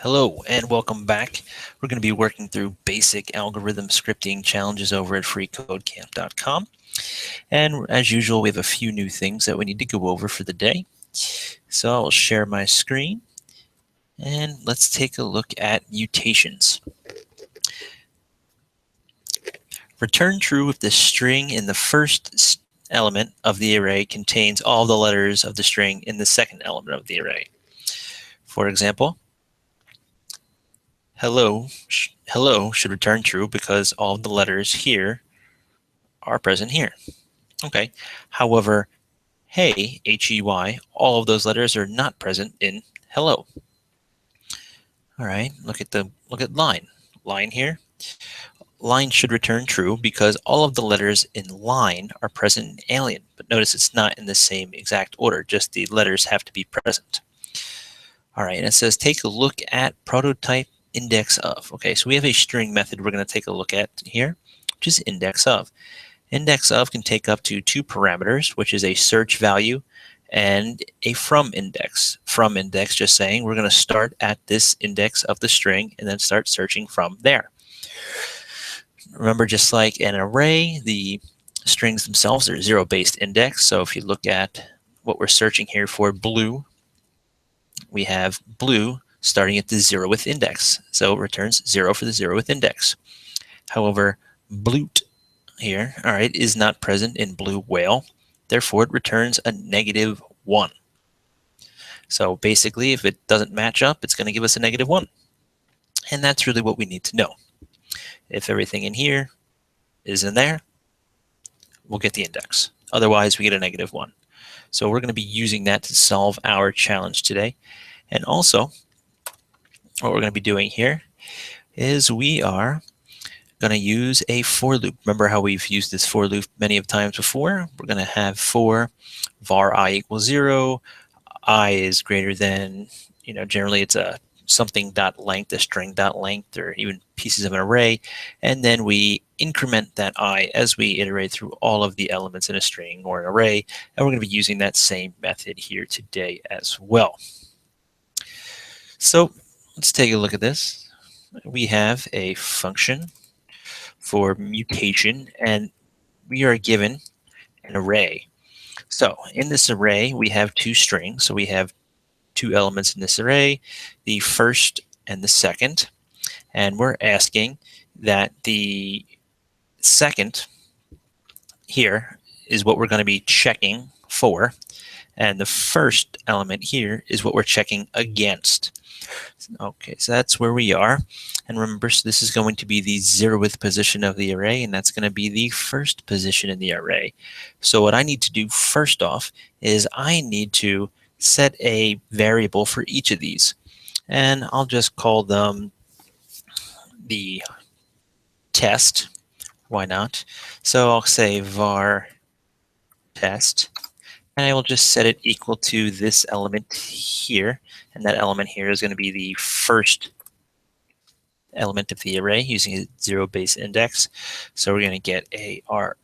Hello and welcome back. We're going to be working through basic algorithm scripting challenges over at freeCodeCamp.com. And as usual, we have a few new things that we need to go over for the day. So I'll share my screen and let's take a look at mutations. Return true if the string in the first element of the array contains all the letters of the string in the second element of the array. For example, hello should return true because all of the letters here are present here. Okay. However, hey, H-E-Y, all of those letters are not present in hello. All right, look at line. Line here. Line should return true because all of the letters in line are present in alien, but notice it's not in the same exact order, just the letters have to be present. All right, and it says take a look at prototype index of. Okay, so we have a string method we're going to take a look at here, which is index of. Index of can take up to 2 parameters, which is a search value and a from index. From index just saying we're going to start at this index of the string and then start searching from there. Remember, just like an array, the strings themselves are zero-based index. So if you look at what we're searching here for blue, we have blue starting at the 0th index. So it returns 0 for the 0th index. However, blute here, all right, is not present in blue whale. Therefore, it returns a -1. So basically, if it doesn't match up, it's going to give us a -1. And that's really what we need to know. If everything in here is in there, we'll get the index. Otherwise, we get a -1. So we're going to be using that to solve our challenge today. And also, what we're going to be doing here is we are going to use a for loop. Remember how we've used this for loop many of times before? We're going to have for var I equals 0, I is greater than, generally it's a something dot length, a string dot length, or even pieces of an array, and then we increment that I as we iterate through all of the elements in a string or an array, and we're going to be using that same method here today as well. So let's take a look at this. We have a function for mutation, and we are given an array. So in this array, we have 2 strings. So we have 2 elements in this array, the first and the second. And we're asking that the second here is what we're going to be checking for. And the first element here is what we're checking against. Okay, so that's where we are. And remember, so this is going to be the 0th position of the array, and that's going to be the first position in the array. So what I need to do first off is I need to set a variable for each of these. And I'll just call them the test. Why not? So I'll say var test. And I will just set it equal to this element here. And that element here is going to be the first element of the array using a 0-base index. So we're going to get ARR.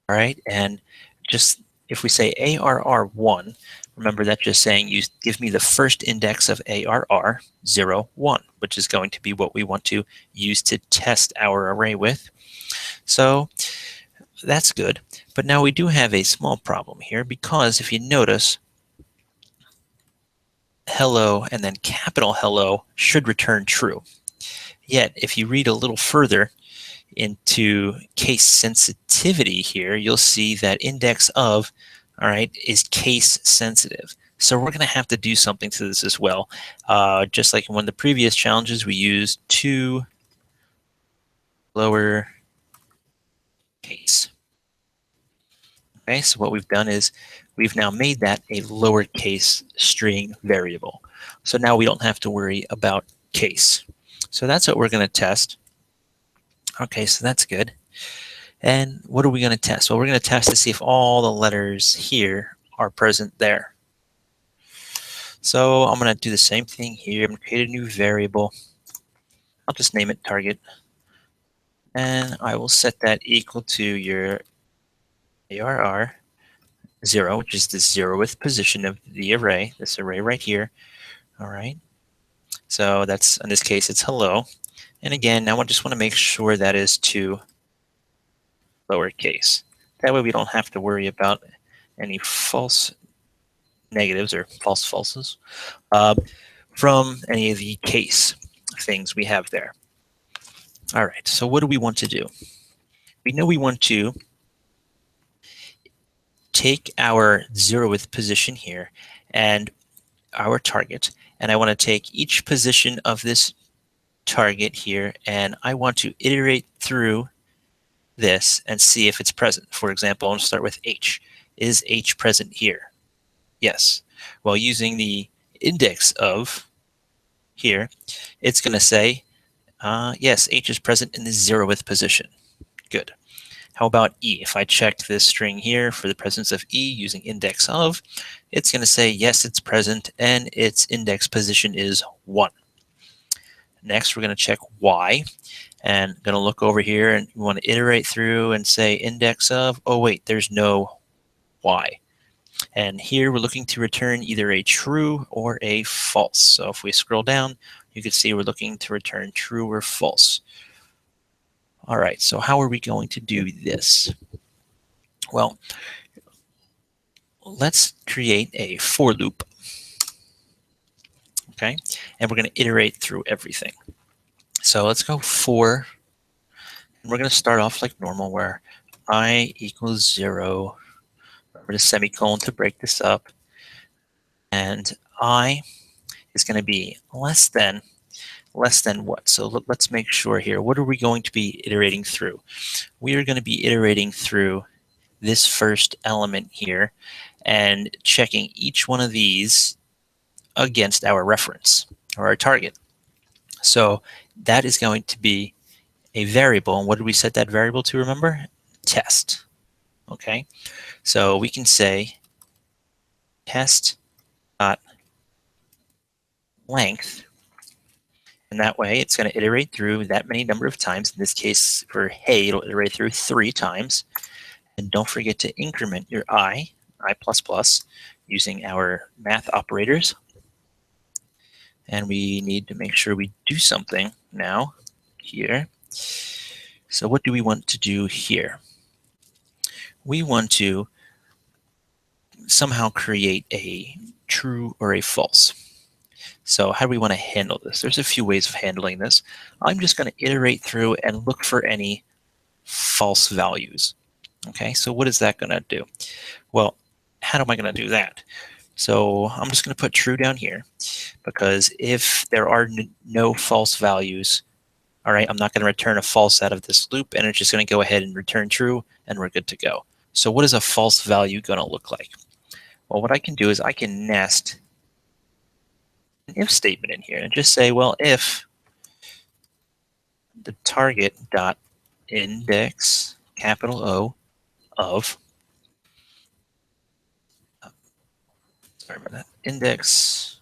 All right. And just if we say ARR1, remember that's just saying you give me the first index of ARR, 0, 1, which is going to be what we want to use to test our array with. So that's good. But now we do have a small problem here because if you notice, hello and then capital hello should return true. Yet, if you read a little further into case sensitivity here, you'll see that index of, all right, is case sensitive. So we're going to have to do something to this as well. Just like in one of the previous challenges, we used 2 lower case. Okay, so what we've done is we've now made that a lowercase string variable. So now we don't have to worry about case. So that's what we're going to test. Okay, so that's good. And what are we going to test? Well, we're going to test to see if all the letters here are present there. So I'm going to do the same thing here. I'm going to create a new variable. I'll just name it target. And I will set that equal to your ARR 0, which is the 0th position of the array, this array right here. All right. So that's, in this case, it's hello. And again, now I just want to make sure that is to lowercase. That way we don't have to worry about any false negatives or false falses from any of the case things we have there. All right, so what do we want to do? We know we want to take our 0th position here and our target, and I want to take each position of this target here, and I want to iterate through this and see if it's present. For example, I'm going to start with H. Is H present here? Yes. Well, using the index of here, it's going to say, yes, H is present in the 0th position. Good. How about E? If I check this string here for the presence of E using index of, it's going to say, yes, it's present, and its index position is 1. Next, we're going to check Y, and going to look over here, and we want to iterate through and say index of, oh wait, there's no Y. And here we're looking to return either a true or a false. So if we scroll down, you can see we're looking to return true or false. All right, so how are we going to do this? Well, let's create a for loop. Okay, and we're going to iterate through everything. So let's go for, and we're going to start off like normal where I equals 0. Remember the semicolon to break this up. And I is going to be less than what? So let's make sure here. What are we going to be iterating through? We are going to be iterating through this first element here and checking each one of these against our reference or our target. So that is going to be a variable. And what did we set that variable to, remember? Test. Okay, so we can say test dot length, and that way it's going to iterate through that many number of times. In this case, for hey, it'll iterate through 3 times. And don't forget to increment your I using our math operators. And we need to make sure we do something now here. So what do we want to do here? We want to somehow create a true or a false. So how do we want to handle this? There's a few ways of handling this. I'm just going to iterate through and look for any false values. Okay, so what is that going to do? Well, how am I going to do that? So I'm just going to put true down here, because if there are no false values, all right, I'm not going to return a false out of this loop, and it's just going to go ahead and return true, and we're good to go. So what is a false value going to look like? Well, what I can do is I can nest an if statement in here and just say, well, if the target dot index capital O of, sorry about that, index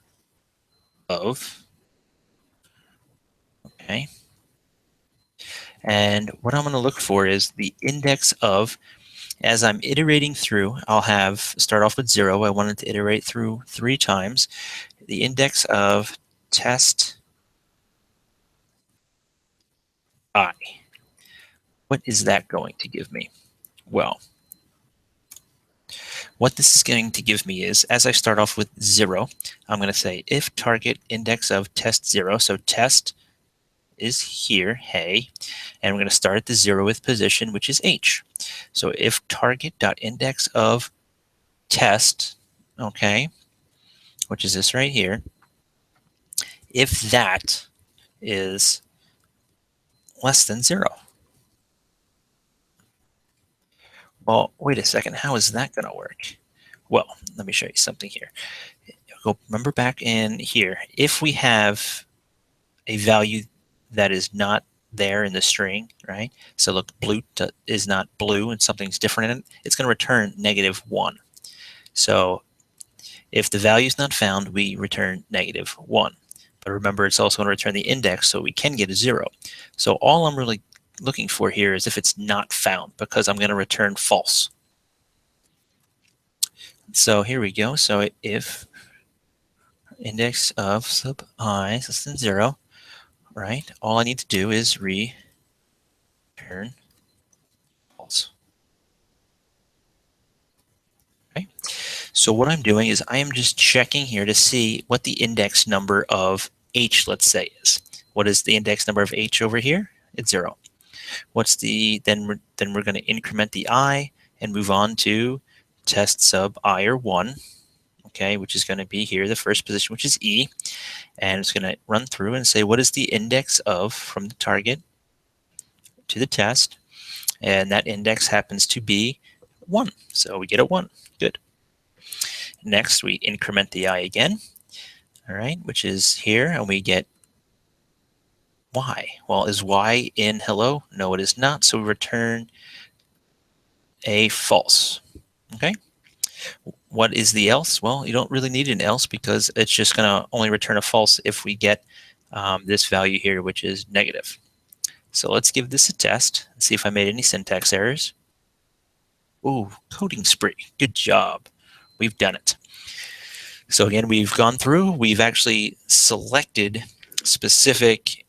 of, okay. And what I'm going to look for is the index of, as I'm iterating through, I'll have start off with 0. I wanted to iterate through 3 times. The index of test I. What is that going to give me? Well, what this is going to give me is, as I start off with 0, I'm going to say if target index of test 0, so test is here, hey, and we're going to start at the 0th position, which is H. So if target dot index of test, okay, which is this right here, if that is less than 0. Well, wait a second, how is that going to work? Well, let me show you something here. Go, remember back in here, if we have a value that is not there in the string, right? So look, blue is not blue and something's different in it, it's going to return -1. So if the value is not found, we return -1. But remember, it's also going to return the index, so we can get a 0. So all I'm really looking for here is if it's not found, because I'm going to return false. So here we go. So if index of sub I is less than 0, right? All I need to do is return false. Okay. So what I'm doing is I am just checking here to see what the index number of h, let's say, is. What is the index number of h over here? It's 0. What's the then we're going to increment the I and move on to test sub I or 1, okay, which is going to be here the first position, which is E, and it's going to run through and say what is the index of from the target to the test, and that index happens to be 1, so we get a 1. Good. Next, we increment the I again, all right, which is here, and we get Y. Well, is Y in hello? No, it is not, so we return a false. Okay. What is the else? Well, you don't really need an else because it's just going to only return a false if we get this value here, which is negative. So let's give this a test and see if I made any syntax errors. Ooh, coding spree. Good job. We've done it. So again, we've gone through. We've actually selected specific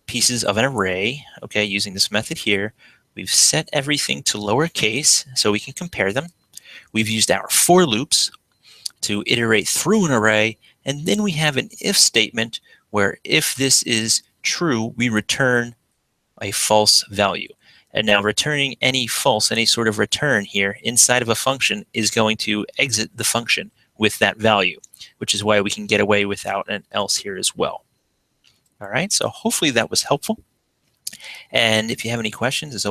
pieces of an array, okay, using this method here. We've set everything to lowercase so we can compare them. We've used our for loops to iterate through an array, and then we have an if statement where if this is true, we return a false value. And now returning any false, any sort of return here inside of a function is going to exit the function with that value, which is why we can get away without an else here as well. All right, so hopefully that was helpful. And if you have any questions, as always,